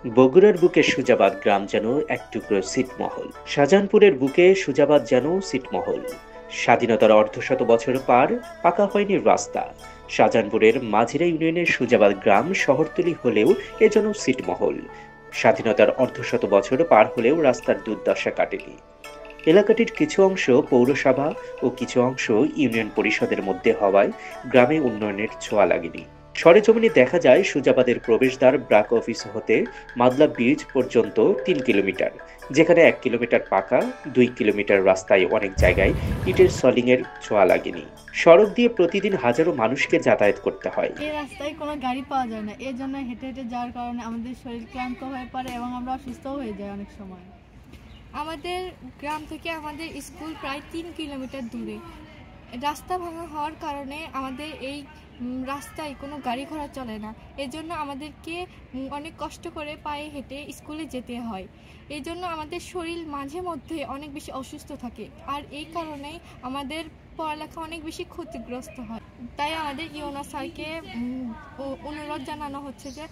বগুড়ার বুকে সুজাবাদ গ্রাম যেন এক টুকরো ছিটমহল। শাহজাহানপুরের বুকে সুজাবাদ যেন ছিটমহল। স্বাধীনতার অর্ধশত বছর পার, পাকা হয়নি রাস্তা। শাহজাহানপুরের মাঝিরা ইউনিয়নের সুজাবাদ গ্রাম শহরতলি হলেও এ যেন ছিটমহল। স্বাধীনতার অর্ধশত বছর পার হলেও রাস্তার দুর্দশা কাটেনি। এলাকাটির কিছু অংশ পৌরসভা ও কিছু অংশ ইউনিয়ন পরিষদের মধ্যে হওয়ায় গ্রামে উন্নয়নের ছোঁয়া লাগেনি। সরেজমিনে দেখা যায় সুজাবাদের প্রবেশদ্বার ব্রাক অফিস হতে মাদলা ব্রিজ পর্যন্ত ৩ কিলোমিটার, যেখানে ১ কিলোমিটার পাকা, ২ কিলোমিটার রাস্তায় অনেক জায়গায় ইটের সলিংয়ের ছোঁয়া লাগেনি। সড়ক দিয়ে প্রতিদিন হাজারো মানুষকে যাতায়াত করতে হয়। এই রাস্তায় কোনো গাড়ি পাওয়া যায় না, এর জন্য হেঁটে হেঁটে যাওয়ার কারণে আমাদের শরীর ক্লান্ত হয়ে পড়ে এবং আমরা অসুস্থ হয়ে যাই অনেক সময়। আমাদের গ্রাম থেকে আমাদের স্কুল প্রায় ৩ কিলোমিটার দূরে। রাস্তা ভাঙা হওয়ার কারণে আমাদের এই রাস্তায় কোনো গাড়ি ঘোড়া চলে না, এজন্য আমাদেরকে অনেক কষ্ট করে পায়ে হেঁটে স্কুলে যেতে হয়। এই জন্য আমাদের শরীর মাঝে মধ্যে অনেক বেশি অসুস্থ থাকে, আর এই কারণেই আমাদের পড়ালেখা অনেক বেশি ক্ষতিগ্রস্ত হয়। তাই আমাদের ইউনো স্যারকে অনুরোধ জানানো হচ্ছে যে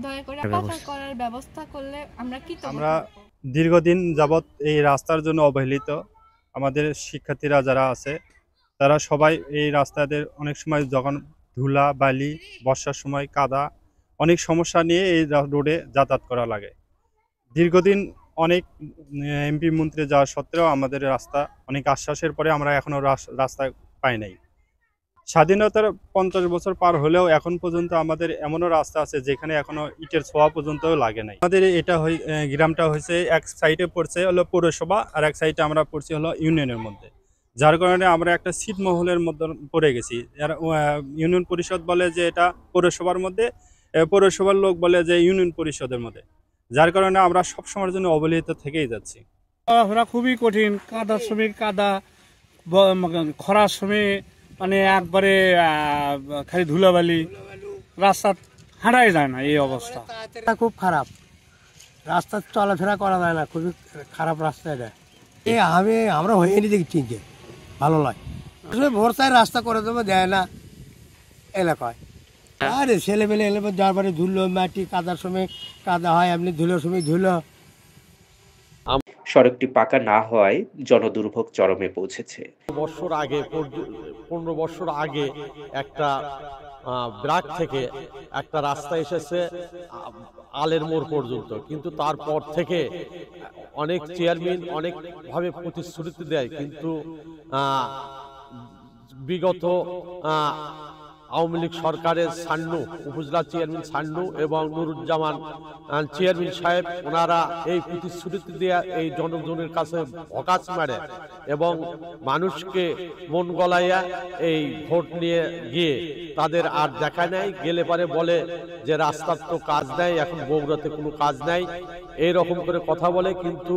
দয়া করে পাকা করার ব্যবস্থা করলে আমরা আমরা দীর্ঘদিন যাবৎ এই রাস্তার জন্য অবহেলিত। আমাদের শিক্ষার্থীরা যারা আছে তারা সবাই এই রাস্তাদের অনেক সময় যখন ধুলা বালি, বর্ষার সময় কাদা, অনেক সমস্যা নিয়ে এই রোডে যাতায়াত করা লাগে। দীর্ঘদিন অনেক এমপি মন্ত্রী যাওয়া সত্ত্বেও আমাদের রাস্তা অনেক আশ্বাসের পরে আমরা এখনও রাস্তা পাই নাই। স্বাধীনতার ৫০ বছর পার হলেও এখন পর্যন্ত আমাদের এমনও রাস্তা আছে যেখানে এখনো ইটের ছোঁয়া পর্যন্ত লাগে নাই। আমাদের এটা গ্রামটা হয়েছে এক সাইডে পড়ছে হলো পৌরসভা, আর এক সাইডে আমরা পড়ছি হলো ইউনিয়নের মধ্যে, যার কারণে আমরা একটা ছিটমহলের মধ্যে পড়ে গেছি। ইউনিয়ন পরিষদ বলে যে এটা পৌরসভার মধ্যে, পৌরসভার লোক বলে যে ইউনিয়ন পরিষদের মধ্যে, যার কারণে আমরা সবসময়ের জন্য অবহেলিত থেকেই যাচ্ছি। চলাফেরা খুবই কঠিন, কাদার সময় কাদা, খরার সময় মানে একবারে খালি ধুলাবালি, রাস্তা হাঁটাই যায় না, এই অবস্থা খুব খারাপ। রাস্তা চলাফেরা করা যায় না, খুবই খারাপ রাস্তা এটা। আমরা হয়ে নি দেখি চিনতে ভালো লাগে, ভোরসায় রাস্তা করে দেবো দেয় না এলাকায়। আরে ছেলেমেলে এলে যার বাড়ি ধুলো মাটি, কাদার সময় কাদা হয়, এমনি ধুলোর সময় ধুলো। সড়কটি পাকা না হওয়ায় জনদুর্ভোগ চরমে পৌঁছেছে। 15 বছর আগে একটা ব্রাক থেকে একটা রাস্তা এসেছে আলের মোড় পর্যন্ত, কিন্তু তারপর থেকে অনেক চেয়ারম্যান অনেকভাবে প্রতিশ্রুতি দেয়, কিন্তু বিগত আওয়ামী লীগ সরকারের সান্নু উপজেলা চেয়ারম্যান সান্নু এবং নুরুজ্জামান চেয়ারম্যান সাহেব, ওনারা এই প্রতিশ্রুতি দিয়ে এই জনগণের কাছে ভকাস মারে এবং মানুষকে মন গলাইয়া এই ভোট নিয়ে গিয়ে তাদের আর দেখা নেয়। গেলে পারে বলে যে রাস্তার তো কাজ নাই, এখন বগুড়াতে কোনো কাজ নাই, এইরকম করে কথা বলে। কিন্তু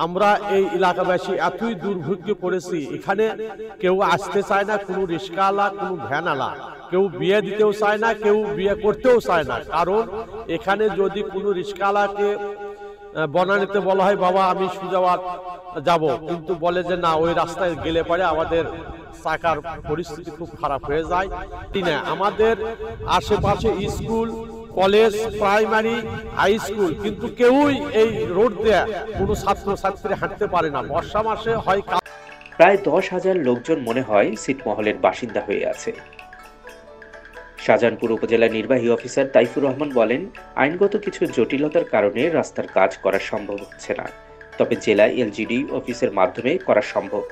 আমরা এই এলাকাবাসী এতই দুর্ভোগে পড়েছি, এখানে কেউ আসতে চায় না, কোনো রিক্সাওয়ালা, কোনো ভ্যানওয়ালা, কেউ বিয়ে দিতেও চায় না, কেউ বিয়ে করতেও চায় না। কারণ এখানে যদি কোনো রিক্সাওয়ালাকে বনানীতে বলা হয় বাবা আমি সুজাবাদ যাব, কিন্তু বলে যে না, ওই রাস্তায় গেলে পরে আমাদের চাকার পরিস্থিতি খুব খারাপ হয়ে যায়। আমাদের আশেপাশে school, college, primary, high school, কিন্তু কেউই এই রোড দিয়ে কোনো ছাত্রছাত্রী হাঁটতে পারে না। বর্ষা মাসে হয় প্রায় 10,000 লোকজন মনে হয় ছিটমহলের বাসিন্দা হয়ে আছে। শাহজাহানপুর উপজেলা নির্বাহী অফিসার তাইফুর রহমান বলেন, আইনগত কিছু জটিলতার কারণে রাস্তার কাজ করা সম্ভব হচ্ছে না, তবে জেলা এলজিডি অফিসের মাধ্যমে করা সম্ভব।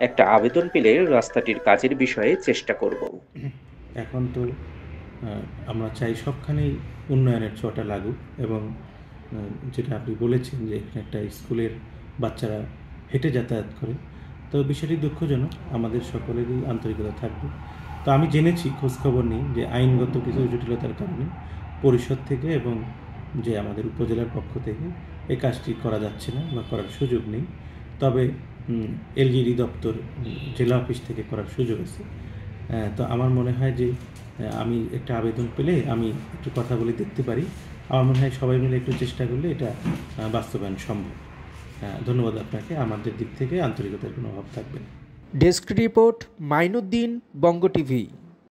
একটা আবেদন পেলে রাস্তাটির কাজের বিষয়ে চেষ্টা করব। এখন তো আমরা চাই সবখানেই উন্নয়নের ছোঁয়াটা লাগুক, এবং যেটা আপনি বলেছেন যে এখানে একটা স্কুলের বাচ্চারা হেঁটে যাতায়াত করে, তো বিষয়টি দুঃখজনক। আমাদের সকলেরই আন্তরিকতা থাকবে। তো আমি জেনেছি, খোঁজখবর নিই যে আইনগত কিছু জটিলতার কারণে পরিষদ থেকে এবং যে আমাদের উপজেলার পক্ষ থেকে এই কাজটি করা যাচ্ছে না বা করার সুযোগ নেই। তবে এলজিডি দপ্তর, জেলা অফিস থেকে করার সুযোগ আছে। তো আমার মনে হয় যে আমি একটা আবেদন পেলে আমি একটু কথা বলে দেখতে পারি। আমার মনে হয় সবাই মিলে একটু চেষ্টা করলে এটা বাস্তবায়ন সম্ভব। ধন্যবাদ আপনাকে। আমাদের দিক থেকে আন্তরিকতার কোনো অভাব থাকবে না। ডেস্ক রিপোর্ট, মাইনুদ্দিন, বঙ্গ টিভি।